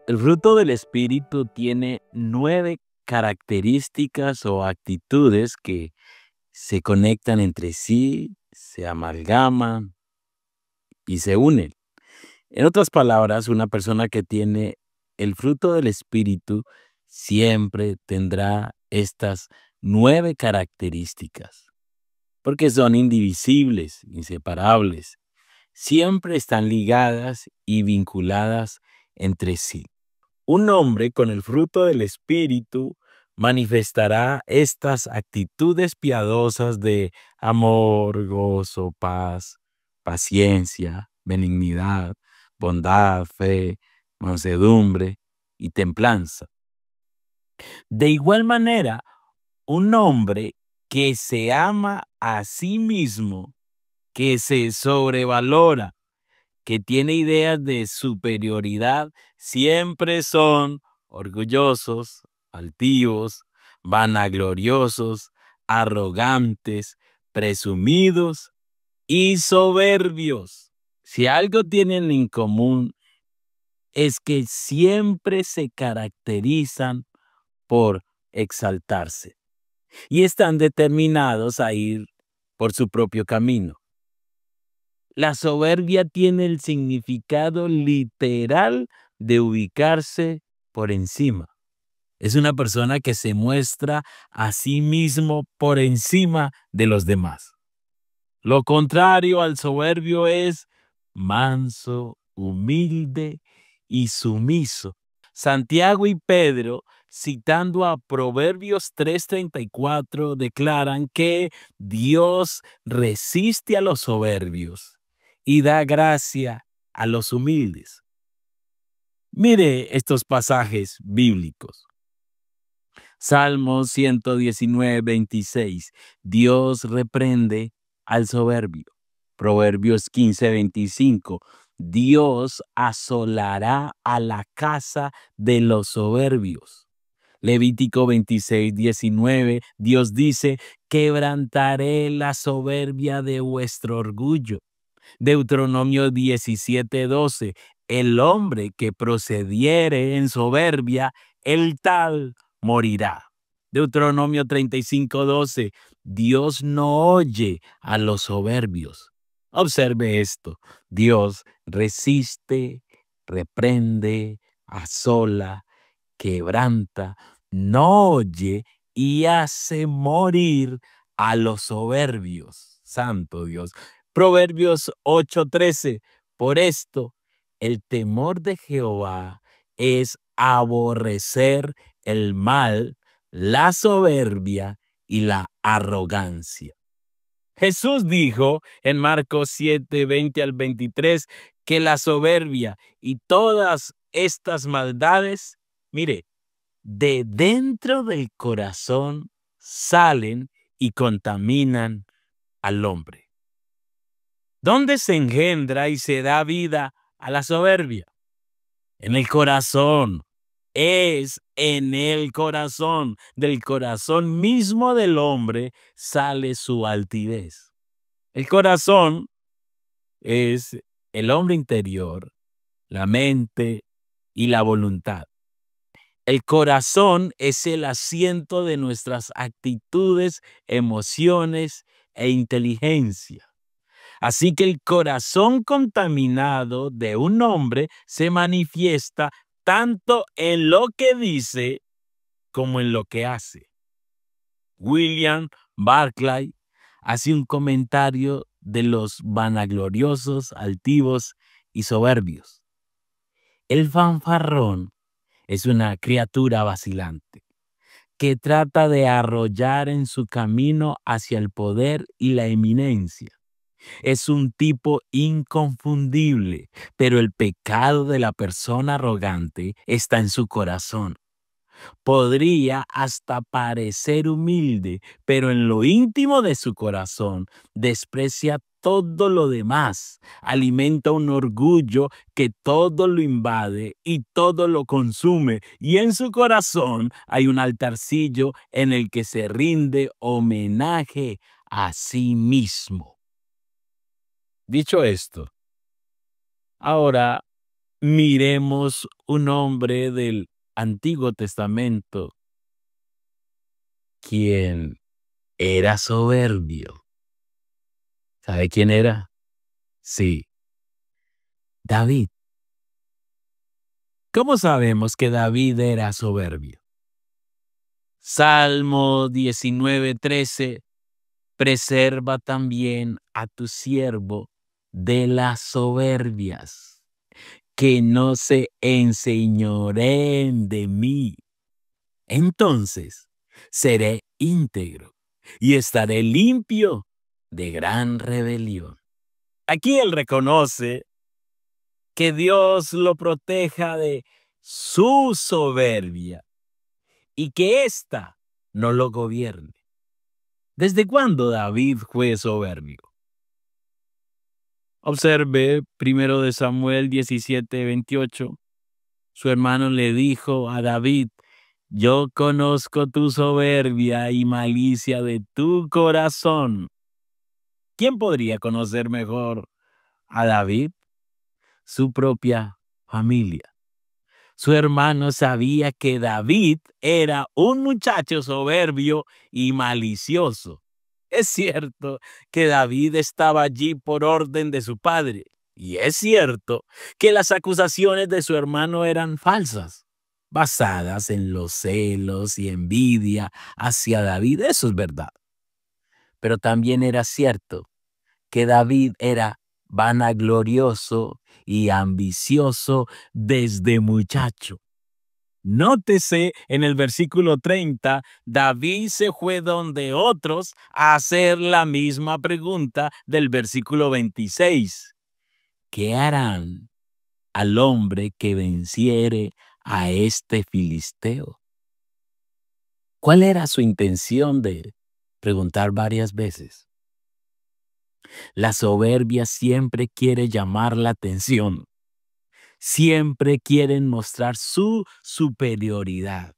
El fruto del Espíritu tiene 9 características o actitudes que se conectan entre sí, se amalgaman y se unen. En otras palabras, una persona que tiene el fruto del Espíritu siempre tendrá estas 9 características, porque son indivisibles, inseparables, siempre están ligadas y vinculadas entre sí. Un hombre con el fruto del Espíritu manifestará estas actitudes piadosas de amor, gozo, paz, paciencia, benignidad, bondad, fe, mansedumbre y templanza. De igual manera, un hombre que se ama a sí mismo, que se sobrevalora, que tiene ideas de superioridad, siempre son orgullosos, altivos, vanagloriosos, arrogantes, presumidos y soberbios. Si algo tienen en común es que siempre se caracterizan por exaltarse y están determinados a ir por su propio camino. La soberbia tiene el significado literal de ubicarse por encima. Es una persona que se muestra a sí mismo por encima de los demás. Lo contrario al soberbio es manso, humilde y sumiso. Santiago y Pedro, citando a Proverbios 3:34, declaran que Dios resiste a los soberbios y da gracia a los humildes. Mire estos pasajes bíblicos. Salmos 119:26. Dios reprende al soberbio. Proverbios 15:25. Dios asolará a la casa de los soberbios. Levítico 26:19. Dios dice: quebrantaré la soberbia de vuestro orgullo. Deuteronomio 17:12. El hombre que procediere en soberbia, el tal morirá. Deuteronomio 35:12. Dios no oye a los soberbios. Observe esto. Dios resiste, reprende, asola, quebranta, no oye y hace morir a los soberbios. Santo Dios. Proverbios 8:13. Por esto, el temor de Jehová es aborrecer el mal, la soberbia y la arrogancia. Jesús dijo en Marcos 7:20-23 que la soberbia y todas estas maldades, mire, de dentro del corazón salen y contaminan al hombre. ¿Dónde se engendra y se da vida a la soberbia? En el corazón. Es en el corazón. Del corazón mismo del hombre sale su altivez. El corazón es el hombre interior, la mente y la voluntad. El corazón es el asiento de nuestras actitudes, emociones e inteligencia. Así que el corazón contaminado de un hombre se manifiesta tanto en lo que dice como en lo que hace. William Barclay hace un comentario de los vanagloriosos, altivos y soberbios. El fanfarrón es una criatura vacilante que trata de arrollar en su camino hacia el poder y la eminencia. Es un tipo inconfundible, pero el pecado de la persona arrogante está en su corazón. Podría hasta parecer humilde, pero en lo íntimo de su corazón desprecia todo lo demás, alimenta un orgullo que todo lo invade y todo lo consume, y en su corazón hay un altarcillo en el que se rinde homenaje a sí mismo. Dicho esto, ahora Miremos un hombre del Antiguo Testamento, quien era soberbio. ¿Sabe quién era? Sí, David. ¿Cómo sabemos que David era soberbio? Salmo 19:13, preserva también a tu siervo de las soberbias, que no se enseñoreen de mí. Entonces seré íntegro y estaré limpio de gran rebelión. Aquí él reconoce que Dios lo proteja de su soberbia y que ésta no lo gobierne. ¿Desde cuándo David fue soberbio? Observe 1 Samuel 17:28. Su hermano le dijo a David: yo conozco tu soberbia y malicia de tu corazón. ¿Quién podría conocer mejor a David? Su propia familia. Su hermano sabía que David era un muchacho soberbio y malicioso. Es cierto que David estaba allí por orden de su padre, y es cierto que las acusaciones de su hermano eran falsas, basadas en los celos y envidia hacia David. Eso es verdad. Pero también era cierto que David era vanaglorioso y ambicioso desde muchacho. Nótese en el versículo 30, David se fue donde otros a hacer la misma pregunta del versículo 26. ¿Qué harán al hombre que venciere a este filisteo? ¿Cuál era su intención de preguntar varias veces? La soberbia siempre quiere llamar la atención. Siempre quieren mostrar su superioridad.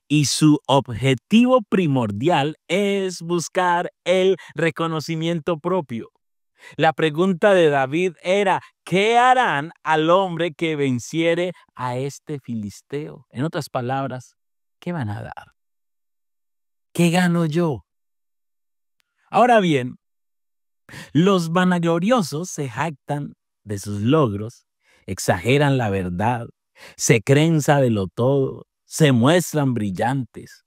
Y su objetivo primordial es buscar el reconocimiento propio. La pregunta de David era: ¿qué harán al hombre que venciere a este filisteo? En otras palabras, ¿qué van a dar? ¿Qué gano yo? Ahora bien, los vanagloriosos se jactan de sus logros, exageran la verdad, se creen saberlo todo, se muestran brillantes,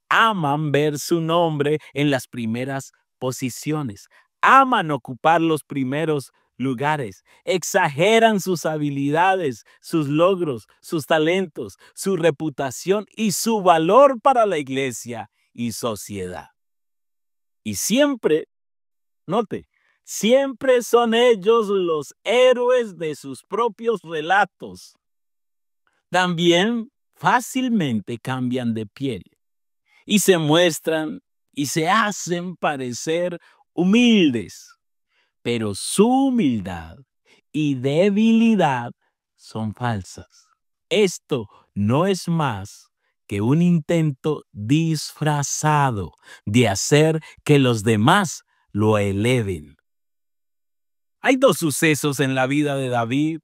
aman ver su nombre en las primeras posiciones, aman ocupar los primeros lugares, exageran sus habilidades, sus logros, sus talentos, su reputación y su valor para la iglesia y sociedad. Y siempre, note, siempre son ellos los héroes de sus propios relatos. También fácilmente cambian de piel y se muestran y se hacen parecer humildes, pero su humildad y debilidad son falsas. Esto no es más que un intento disfrazado de hacer que los demás lo eleven. Hay dos sucesos en la vida de David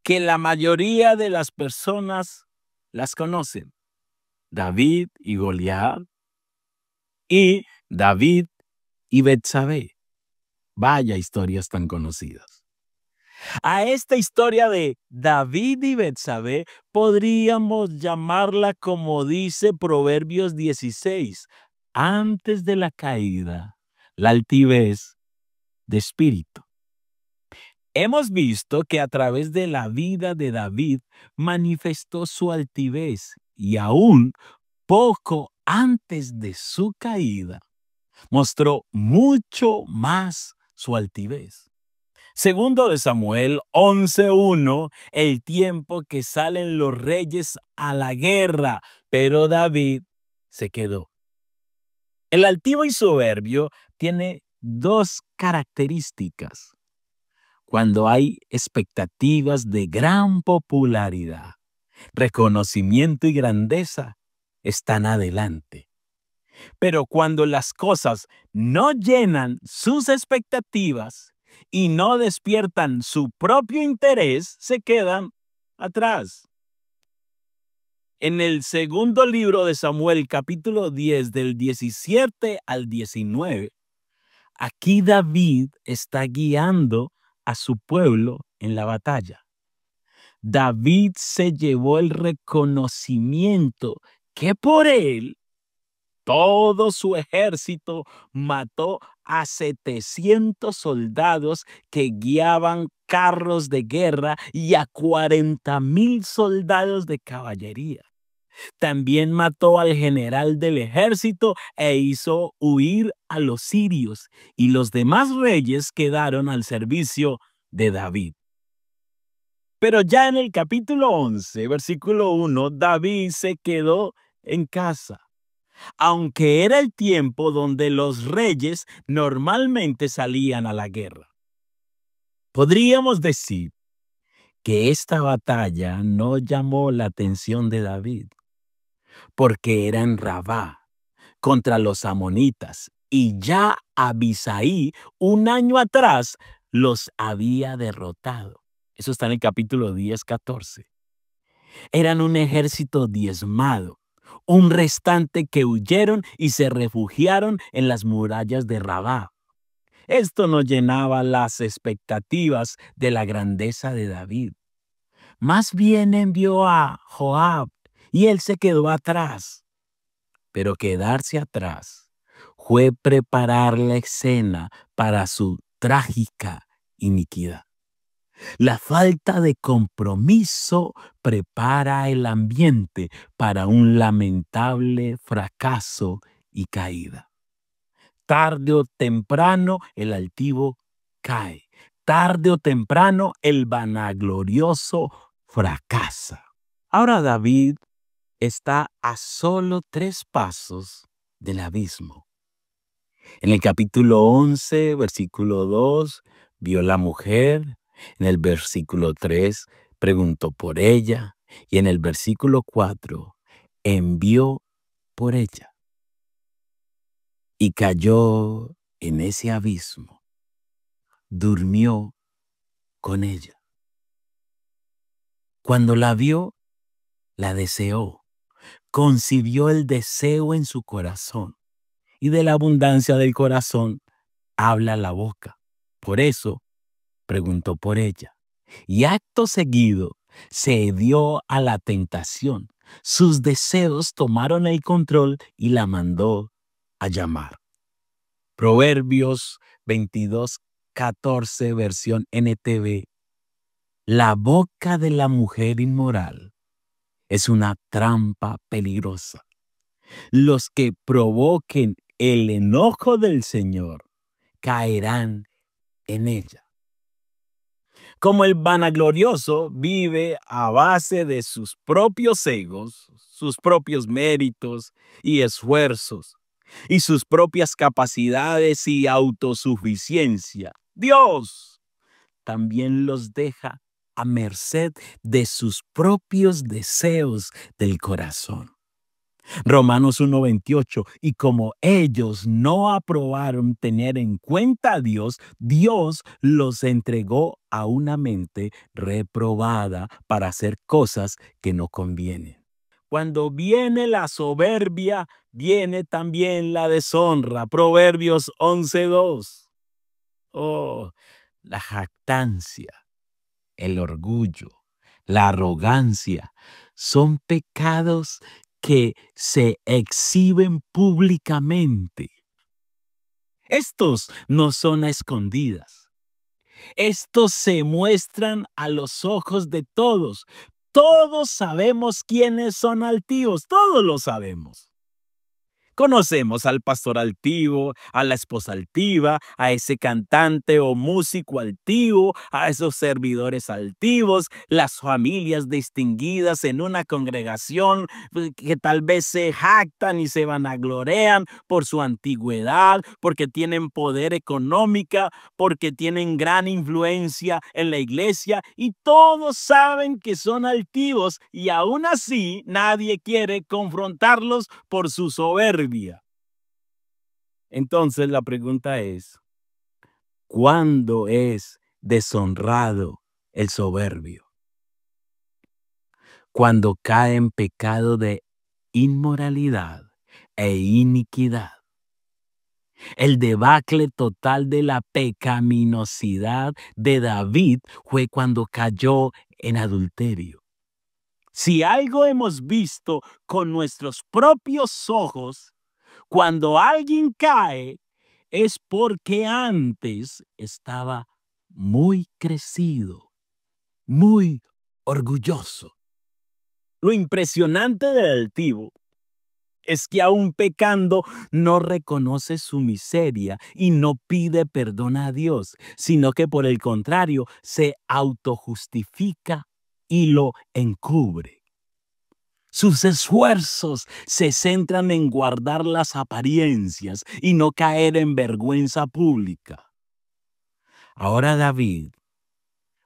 que la mayoría de las personas las conocen: David y Goliat y David y Betsabé. Vaya historias tan conocidas. A esta historia de David y Betsabé podríamos llamarla, como dice Proverbios 16, antes de la caída, la altivez de espíritu. Hemos visto que a través de la vida de David manifestó su altivez y aún poco antes de su caída mostró mucho más su altivez. Segundo de Samuel 11:1, el tiempo que salen los reyes a la guerra, pero David se quedó. El altivo y soberbio tiene dos características. Cuando hay expectativas de gran popularidad, reconocimiento y grandeza, están adelante. Pero cuando las cosas no llenan sus expectativas y no despiertan su propio interés, se quedan atrás. En el segundo libro de Samuel, capítulo 10, del 17 al 19, aquí David está guiando a su pueblo en la batalla. David se llevó el reconocimiento que por él todo su ejército mató a 700 soldados que guiaban carros de guerra y a 40,000 soldados de caballería. También mató al general del ejército e hizo huir a los sirios, y los demás reyes quedaron al servicio de David. Pero ya en el capítulo 11, versículo 1, David se quedó en casa, aunque era el tiempo donde los reyes normalmente salían a la guerra. Podríamos decir que esta batalla no llamó la atención de David, porque era en Rabá, contra los amonitas, y ya Abisaí, un año atrás, los había derrotado. Eso está en el capítulo 10, 14. Eran un ejército diezmado, un restante que huyeron y se refugiaron en las murallas de Rabá. Esto no llenaba las expectativas de la grandeza de David. Más bien envió a Joab y él se quedó atrás. Pero quedarse atrás fue preparar la escena para su trágica iniquidad. La falta de compromiso prepara el ambiente para un lamentable fracaso y caída. Tarde o temprano el altivo cae. Tarde o temprano el vanaglorioso fracasa. Ahora David está a solo 3 pasos del abismo. En el capítulo 11, versículo 2, vio la mujer. En el versículo 3, preguntó por ella. Y en el versículo 4, envió por ella. Y cayó en ese abismo. Durmió con ella. Cuando la vio, la deseó. Concibió el deseo en su corazón. Y de la abundancia del corazón habla la boca. Por eso preguntó por ella. Y acto seguido se dio a la tentación. Sus deseos tomaron el control y la mandó a llamar. Proverbios 22, 14, versión NTV. La boca de la mujer inmoral es una trampa peligrosa. Los que provoquen el enojo del Señor caerán en ella. Como el vanaglorioso vive a base de sus propios egos, sus propios méritos y esfuerzos, y sus propias capacidades y autosuficiencia, Dios también los deja a merced de sus propios deseos del corazón. Romanos 1:28, y como ellos no aprobaron tener en cuenta a Dios, Dios los entregó a una mente reprobada para hacer cosas que no convienen. Cuando viene la soberbia, viene también la deshonra. Proverbios 11:2. Oh, la jactancia, el orgullo, la arrogancia, son pecados que se exhiben públicamente. Estos no son a escondidas. Estos se muestran a los ojos de todos. Todos sabemos quiénes son altivos, todos lo sabemos. Conocemos al pastor altivo, a la esposa altiva, a ese cantante o músico altivo, a esos servidores altivos, las familias distinguidas en una congregación que tal vez se jactan y se vanaglorean por su antigüedad, porque tienen poder económico, porque tienen gran influencia en la iglesia, y todos saben que son altivos, y aún así nadie quiere confrontarlos por su soberbia. Entonces la pregunta es, ¿cuándo es deshonrado el soberbio? cuando cae en pecado de inmoralidad e iniquidad. El debacle total de la pecaminosidad de David fue cuando cayó en adulterio. Si algo hemos visto con nuestros propios ojos, cuando alguien cae, es porque antes estaba muy crecido, muy orgulloso. Lo impresionante del altivo es que aún pecando no reconoce su miseria y no pide perdón a Dios, sino que por el contrario se autojustifica y lo encubre. Sus esfuerzos se centran en guardar las apariencias y no caer en vergüenza pública. Ahora David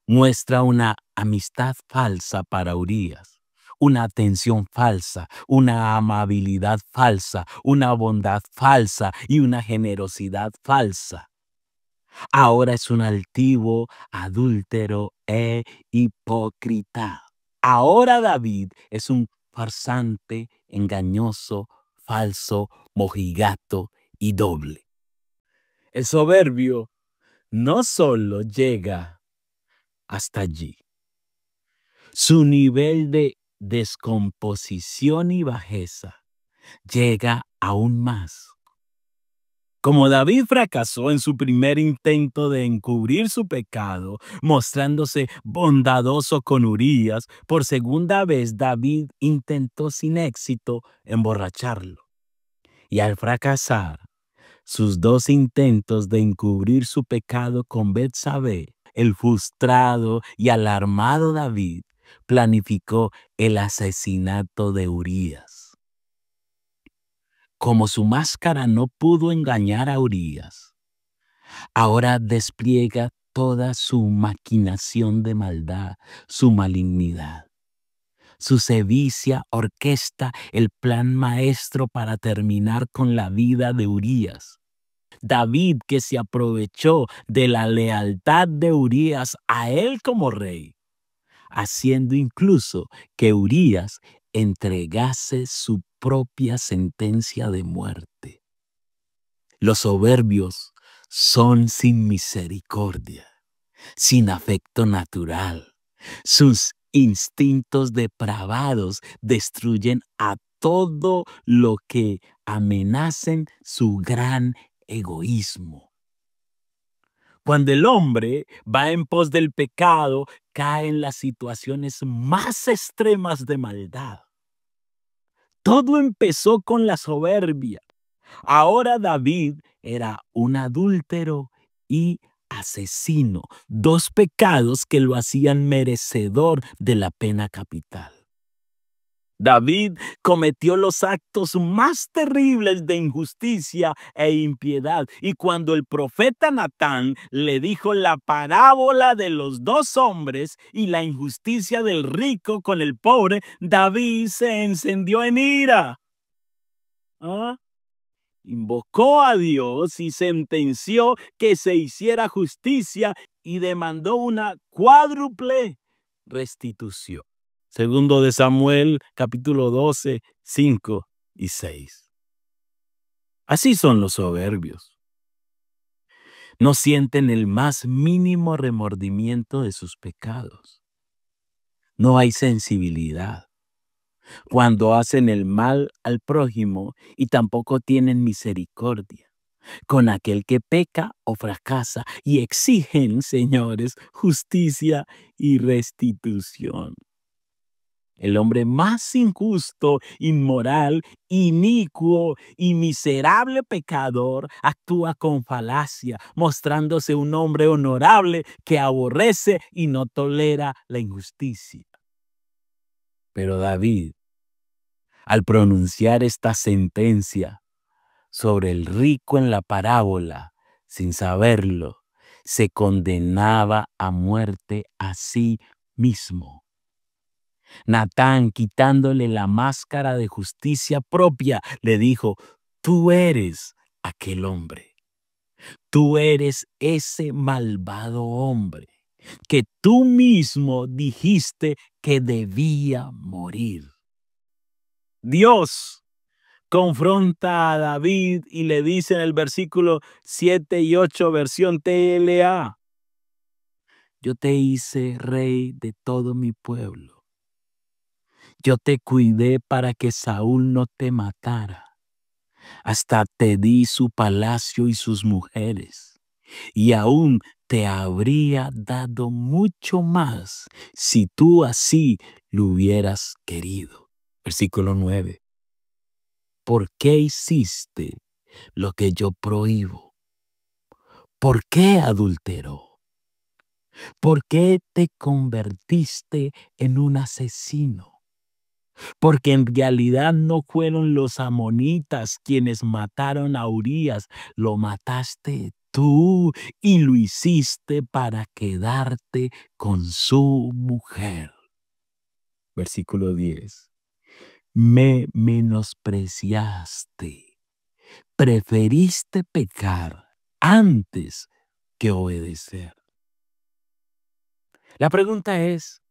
muestra una amistad falsa para Urías, una atención falsa, una amabilidad falsa, una bondad falsa y una generosidad falsa. Ahora es un altivo, adúltero e hipócrita. Ahora David es un farsante, engañoso, falso, mojigato y doble. El soberbio no solo llega hasta allí. Su nivel de descomposición y bajeza llega aún más. Como David fracasó en su primer intento de encubrir su pecado, mostrándose bondadoso con Urías, por segunda vez David intentó sin éxito emborracharlo. Y al fracasar, sus dos intentos de encubrir su pecado con Betsabé, el frustrado y alarmado David planificó el asesinato de Urías. Como su máscara no pudo engañar a Urías, ahora despliega toda su maquinación de maldad, su malignidad. Su sevicia orquesta el plan maestro para terminar con la vida de Urías. David, que se aprovechó de la lealtad de Urías a él como rey, haciendo incluso que Urías entregase su propia sentencia de muerte. Los soberbios son sin misericordia, sin afecto natural. Sus instintos depravados destruyen a todo lo que amenacen su gran egoísmo. Cuando el hombre va en pos del pecado, cae en las situaciones más extremas de maldad. Todo empezó con la soberbia. Ahora David era un adúltero y asesino, dos pecados que lo hacían merecedor de la pena capital. David cometió los actos más terribles de injusticia e impiedad. Y cuando el profeta Natán le dijo la parábola de los dos hombres y la injusticia del rico con el pobre, David se encendió en ira. Invocó a Dios y sentenció que se hiciera justicia y demandó una cuádruple restitución. Segundo de Samuel, capítulo 12, 5 y 6. Así son los soberbios. No sienten el más mínimo remordimiento de sus pecados. No hay sensibilidad cuando hacen el mal al prójimo y tampoco tienen misericordia con aquel que peca o fracasa y exigen, señores, justicia y restitución. El hombre más injusto, inmoral, inicuo y miserable pecador actúa con falacia, mostrándose un hombre honorable que aborrece y no tolera la injusticia. Pero David, al pronunciar esta sentencia sobre el rico en la parábola, sin saberlo, se condenaba a muerte a sí mismo. Natán, quitándole la máscara de justicia propia, le dijo: tú eres aquel hombre. Tú eres ese malvado hombre que tú mismo dijiste que debía morir. Dios confronta a David y le dice en el versículo 7 y 8, versión TLA: yo te hice rey de todo mi pueblo. Yo te cuidé para que Saúl no te matara. Hasta te di su palacio y sus mujeres. Y aún te habría dado mucho más si tú así lo hubieras querido. Versículo 9. ¿Por qué hiciste lo que yo prohíbo? ¿Por qué adulteró? ¿Por qué te convertiste en un asesino? Porque en realidad no fueron los amonitas quienes mataron a Urías, lo mataste tú y lo hiciste para quedarte con su mujer. Versículo 10. Me menospreciaste, preferiste pecar antes que obedecer. La pregunta es,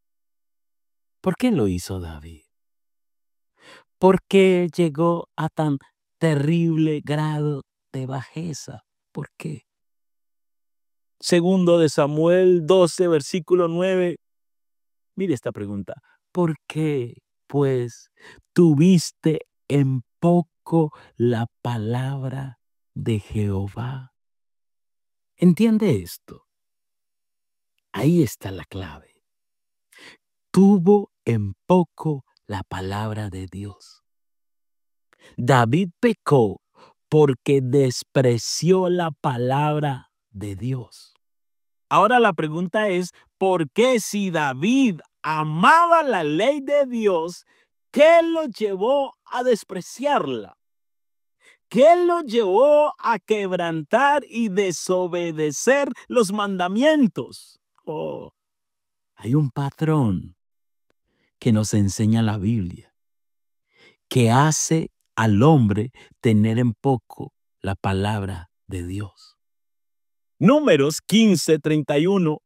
¿por qué lo hizo David? ¿Por qué llegó a tan terrible grado de bajeza? ¿Por qué? Segundo de Samuel 12, versículo 9. Mire esta pregunta. ¿Por qué, pues, tuviste en poco la palabra de Jehová? ¿Entiende esto? Ahí está la clave. Tuvo en poco la palabra de Dios. David pecó porque despreció la palabra de Dios. Ahora la pregunta es, ¿por qué si David amaba la ley de Dios, qué lo llevó a despreciarla? ¿Qué lo llevó a quebrantar y desobedecer los mandamientos? Oh, hay un patrón que nos enseña la Biblia, que hace al hombre tener en poco la palabra de Dios. Números 15:31.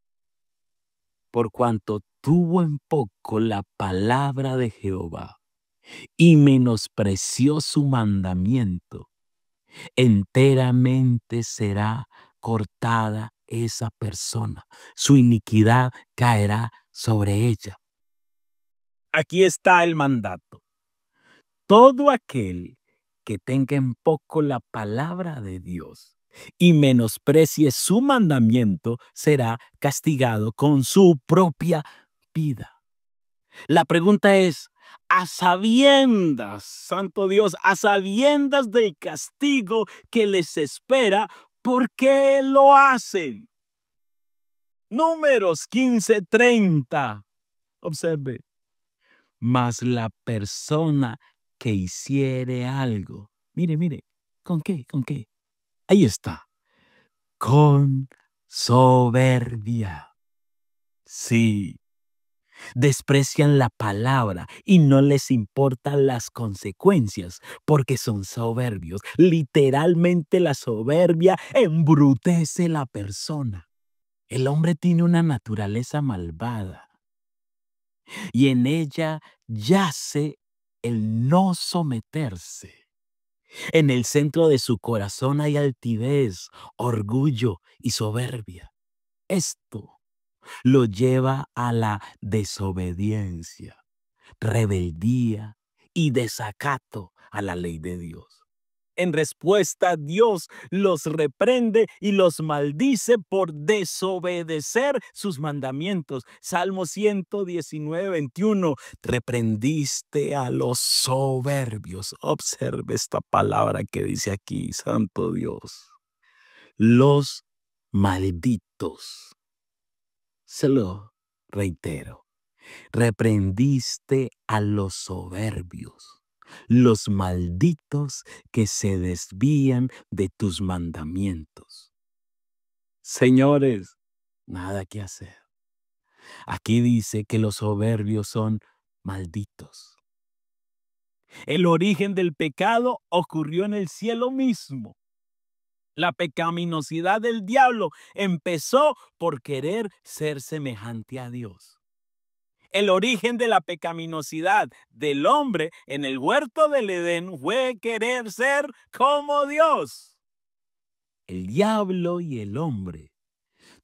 Por cuanto tuvo en poco la palabra de Jehová y menospreció su mandamiento, enteramente será cortada esa persona. Su iniquidad caerá sobre ella. Aquí está el mandato. Todo aquel que tenga en poco la palabra de Dios y menosprecie su mandamiento será castigado con su propia vida. La pregunta es, a sabiendas, santo Dios, a sabiendas del castigo que les espera, ¿por qué lo hacen? Números 15:30. Observe. Mas la persona que hiciere algo, mire, ¿con qué? ¿Con qué? Ahí está. Con soberbia. Sí. Desprecian la palabra y no les importan las consecuencias porque son soberbios. Literalmente la soberbia embrutece la persona. El hombre tiene una naturaleza malvada y en ella yace el no someterse. En el centro de su corazón hay altivez, orgullo y soberbia. Esto lo lleva a la desobediencia, rebeldía y desacato a la ley de Dios. En respuesta, Dios los reprende y los maldice por desobedecer sus mandamientos. Salmo 119:21. Reprendiste a los soberbios. Observe esta palabra que dice aquí, santo Dios. Los malditos. Se lo reitero. Reprendiste a los soberbios, los malditos que se desvían de tus mandamientos. Señores, nada que hacer. Aquí dice que los soberbios son malditos. El origen del pecado ocurrió en el cielo mismo. La pecaminosidad del diablo empezó por querer ser semejante a Dios. El origen de la pecaminosidad del hombre en el huerto del Edén fue querer ser como Dios. El diablo y el hombre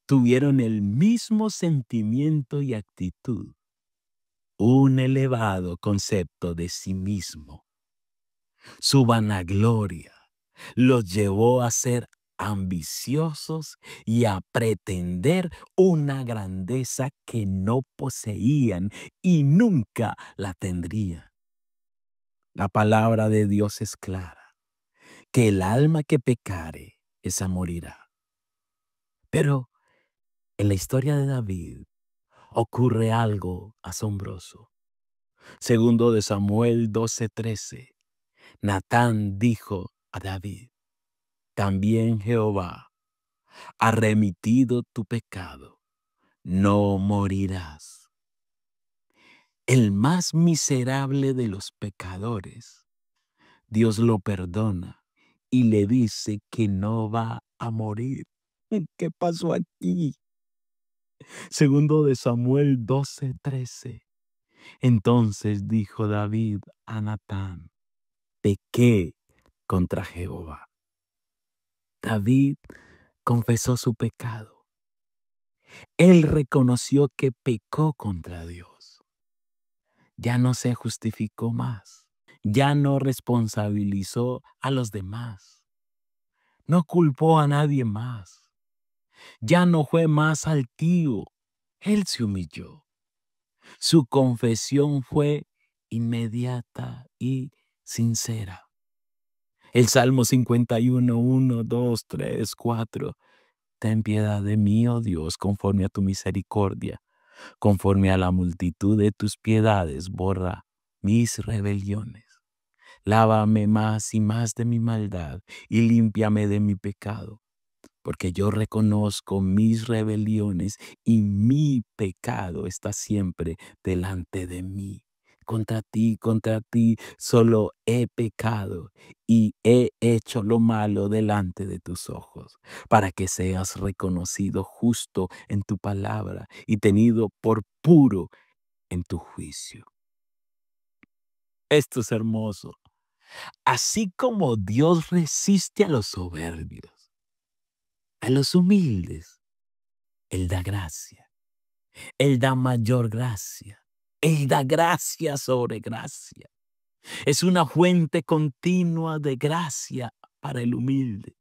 tuvieron el mismo sentimiento y actitud, un elevado concepto de sí mismo. Su vanagloria los llevó a ser ambiciosos y a pretender una grandeza que no poseían y nunca la tendrían. La palabra de Dios es clara, que el alma que pecare, esa morirá. Pero en la historia de David ocurre algo asombroso. Segundo de Samuel 12:13, Natán dijo a David: también Jehová ha remitido tu pecado, no morirás. El más miserable de los pecadores, Dios lo perdona y le dice que no va a morir. ¿Qué pasó aquí? Segundo de Samuel 12:13. Entonces dijo David a Natán: pequé contra Jehová. David confesó su pecado. Él reconoció que pecó contra Dios. Ya no se justificó más. Ya no responsabilizó a los demás. No culpó a nadie más. Ya no fue más altivo. Él se humilló. Su confesión fue inmediata y sincera. El Salmo 51, 1, 2, 3, 4. Ten piedad de mí, oh Dios, conforme a tu misericordia. Conforme a la multitud de tus piedades, borra mis rebeliones. Lávame más y más de mi maldad y límpiame de mi pecado, porque yo reconozco mis rebeliones y mi pecado está siempre delante de mí. Contra ti solo he pecado y he hecho lo malo delante de tus ojos, para que seas reconocido justo en tu palabra y tenido por puro en tu juicio. Esto es hermoso. Así como Dios resiste a los soberbios, a los humildes, Él da gracia. Él da mayor gracia. Él da gracia sobre gracia. Es una fuente continua de gracia para el humilde.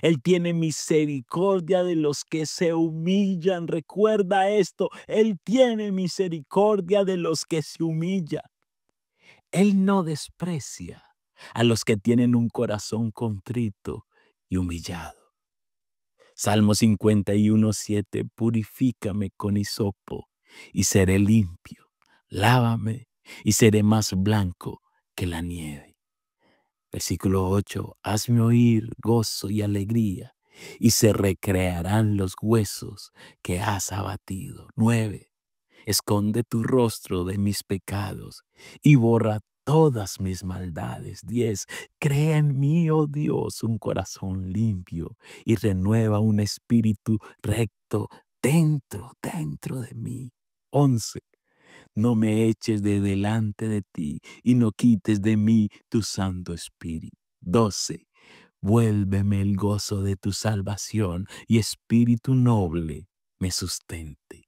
Él tiene misericordia de los que se humillan. Recuerda esto. Él tiene misericordia de los que se humillan. Él no desprecia a los que tienen un corazón contrito y humillado. Salmo 51:7, purifícame con hisopo y seré limpio. Lávame y seré más blanco que la nieve. Versículo 8, hazme oír gozo y alegría y se recrearán los huesos que has abatido. 9, esconde tu rostro de mis pecados y borra todas mis maldades. 10, crea en mí, oh Dios, un corazón limpio y renueva un espíritu recto dentro de mí. 11, no me eches de delante de ti y no quites de mí tu Santo Espíritu. 12, vuélveme el gozo de tu salvación y espíritu noble me sustente.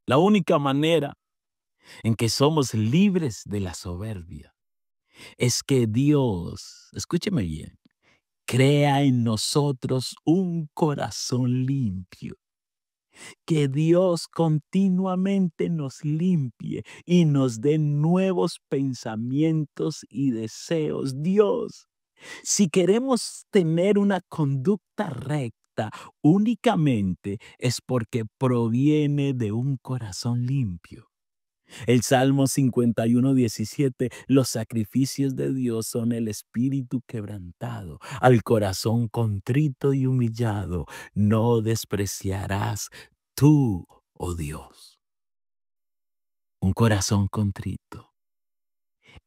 La única manera en que somos libres de la soberbia es que Dios, escúcheme bien, crea en nosotros un corazón limpio. Que Dios continuamente nos limpie y nos dé nuevos pensamientos y deseos. Dios, si queremos tener una conducta recta, únicamente es porque proviene de un corazón limpio. El Salmo 51:17, los sacrificios de Dios son el espíritu quebrantado, al corazón contrito y humillado, no despreciarás tú, oh Dios. Un corazón contrito,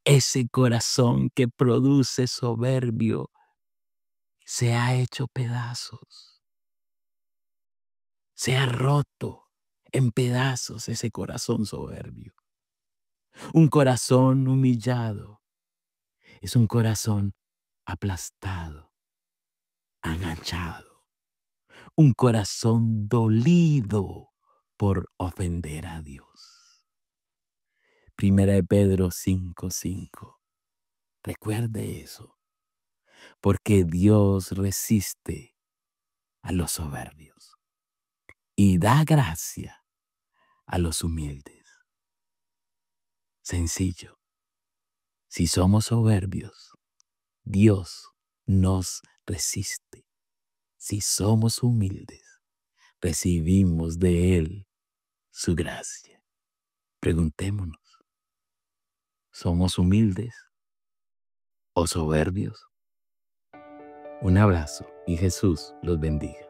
ese corazón que produce soberbio, se ha hecho pedazos, se ha roto. en pedazos ese corazón soberbio. Un corazón humillado es un corazón aplastado, agachado. Un corazón dolido por ofender a Dios. Primera de Pedro 5:5. Recuerde eso, porque Dios resiste a los soberbios y da gracia a los humildes. Sencillo, si somos soberbios, Dios nos resiste. Si somos humildes, recibimos de Él su gracia. Preguntémonos, ¿somos humildes o soberbios? Un abrazo y Jesús los bendiga.